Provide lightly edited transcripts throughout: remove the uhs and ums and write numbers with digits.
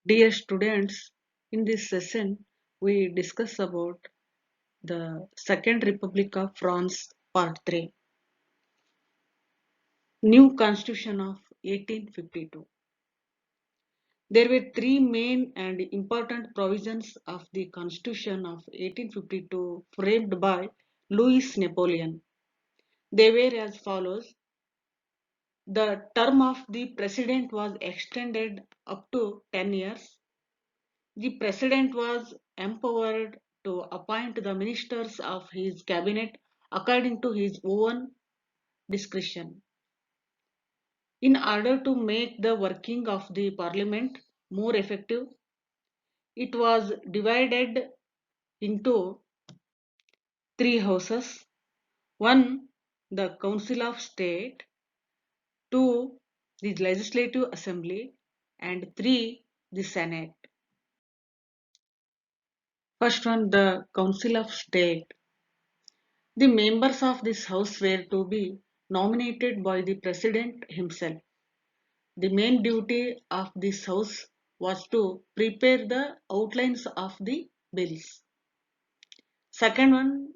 Dear students, in this session we discuss about the Second Republic of France Part 3, New Constitution of 1852. There were three main and important provisions of the Constitution of 1852 framed by Louis Napoleon. They were as follows. The term of the president was extended up to 10 years. The president was empowered to appoint the ministers of his cabinet according to his own discretion. In order to make the working of the parliament more effective, it was divided into three houses. One, the Council of State, two, the Legislative Assembly, and three, the Senate. First one, the Council of State. The members of this house were to be nominated by the president himself. The main duty of this house was to prepare the outlines of the bills. Second one,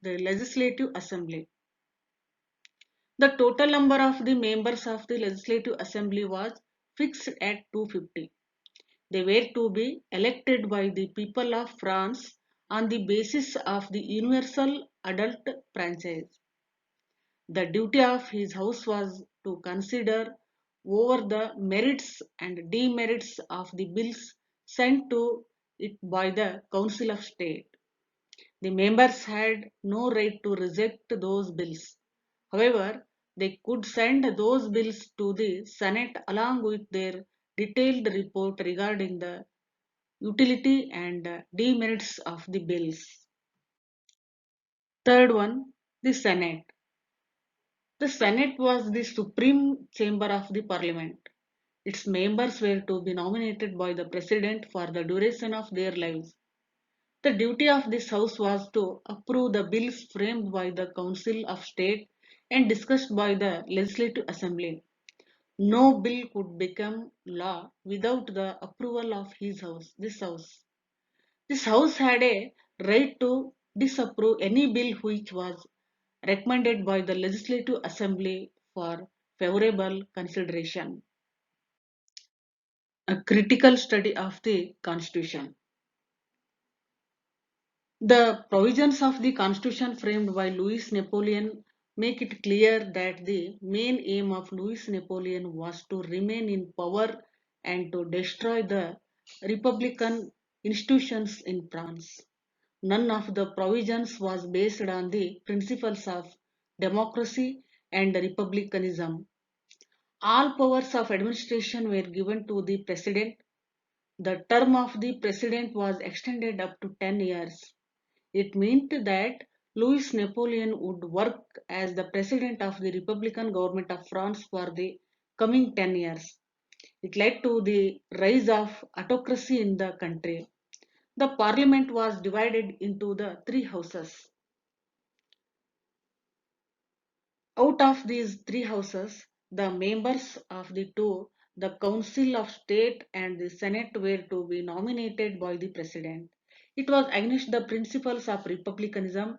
the Legislative Assembly. The total number of the members of the Legislative Assembly was fixed at 250. They were to be elected by the people of France on the basis of the universal adult franchise. The duty of his house was to consider over the merits and demerits of the bills sent to it by the Council of State. The members had no right to reject those bills. However, they could send those bills to the Senate along with their detailed report regarding the utility and demerits of the bills. Third one, the Senate. The Senate was the supreme chamber of the parliament. Its members were to be nominated by the president for the duration of their lives. The duty of this house was to approve the bills framed by the Council of State and discussed by the Legislative Assembly. No bill could become law without the approval of his house, this house. This house had a right to disapprove any bill which was recommended by the Legislative Assembly for favorable consideration. A critical study of the Constitution. The provisions of the Constitution framed by Louis Napoleon make it clear that the main aim of Louis Napoleon was to remain in power and to destroy the republican institutions in France. None of the provisions was based on the principles of democracy and republicanism. All powers of administration were given to the president. The term of the president was extended up to 10 years. It meant that Louis Napoleon would work as the president of the Republican government of France for the coming 10 years. It led to the rise of autocracy in the country. The parliament was divided into the three houses. Out of these three houses, the members of the two, the Council of State and the Senate, were to be nominated by the President. It was against the principles of republicanism,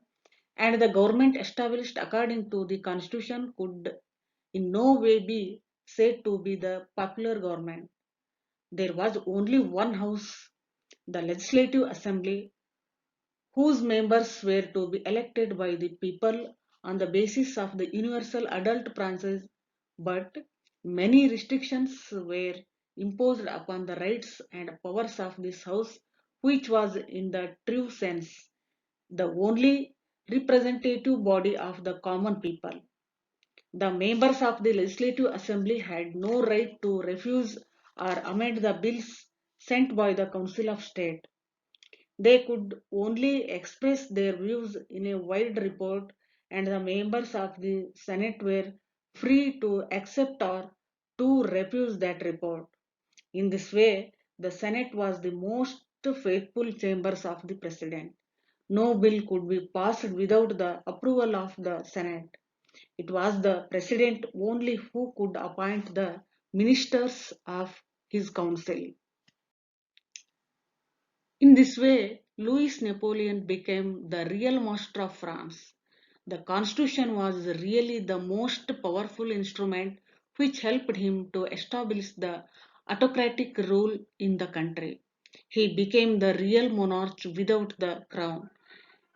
and the government established according to the Constitution could in no way be said to be the popular government. There was only one house, the Legislative Assembly, whose members were to be elected by the people on the basis of the universal adult franchise, but many restrictions were imposed upon the rights and powers of this house, which was in the true sense the only representative body of the common people. The members of the Legislative Assembly had no right to refuse or amend the bills sent by the Council of State. They could only express their views in a wide report, and the members of the Senate were free to accept or to refuse that report. In this way, the Senate was the most faithful chambers of the President. No bill could be passed without the approval of the Senate. It was the President only who could appoint the ministers of his council. In this way, Louis Napoleon became the real master of France. The constitution was really the most powerful instrument which helped him to establish the autocratic rule in the country. He became the real monarch without the crown.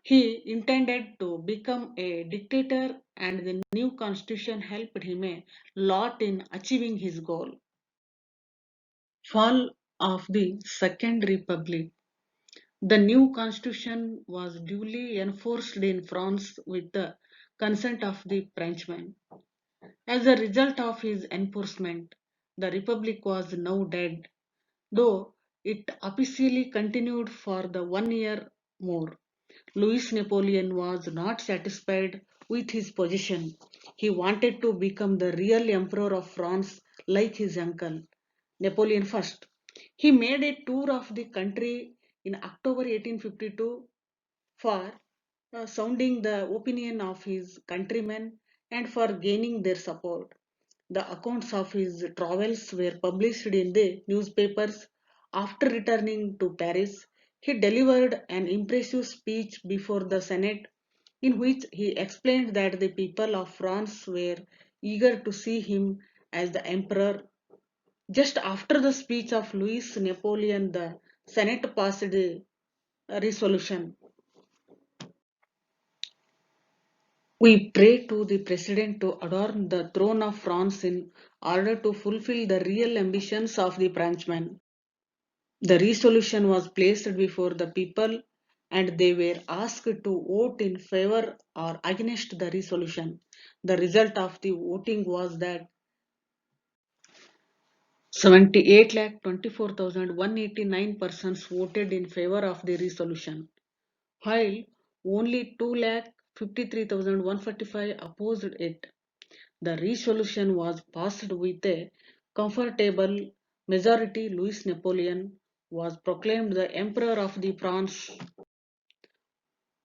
He intended to become a dictator, and the new constitution helped him a lot in achieving his goal. Fall of the Second Republic. The new constitution was duly enforced in France with the consent of the Frenchmen. As a result of his enforcement, the republic was now dead, though it officially continued for the 1 year more. Louis Napoleon was not satisfied with his position. He wanted to become the real emperor of France like his uncle, Napoleon I. He made a tour of the country in October 1852 for sounding the opinion of his countrymen and for gaining their support. The accounts of his travels were published in the newspapers. After returning to Paris, he delivered an impressive speech before the Senate in which he explained that the people of France were eager to see him as the emperor. Just after the speech of Louis Napoleon, the Senate passed a resolution. We pray to the President to adorn the throne of France in order to fulfill the real ambitions of the Frenchmen. The resolution was placed before the people and they were asked to vote in favor or against the resolution. The result of the voting was that 78,24,189 persons voted in favor of the resolution, while only 2,53,145 opposed it. The resolution was passed with a comfortable majority. Louis Napoleon was proclaimed the Emperor of the France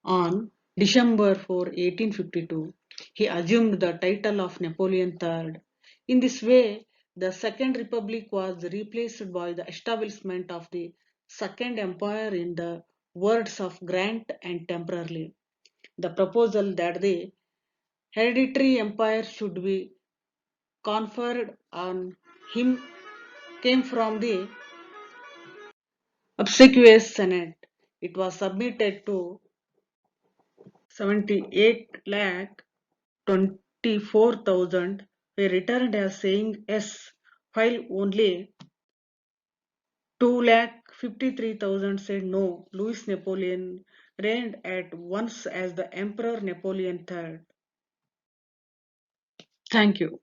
on December 4, 1852. He assumed the title of Napoleon III. In this way, the Second Republic was replaced by the establishment of the Second Empire in the words of Grant and temporarily. The proposal that the hereditary empire should be conferred on him came from the obsequious Senate. It was submitted to 78 lakh 24,000 were returned as saying yes, while only 2 lakh 53,000 said no. Louis Napoleon reigned at once as the Emperor Napoleon III. Thank you.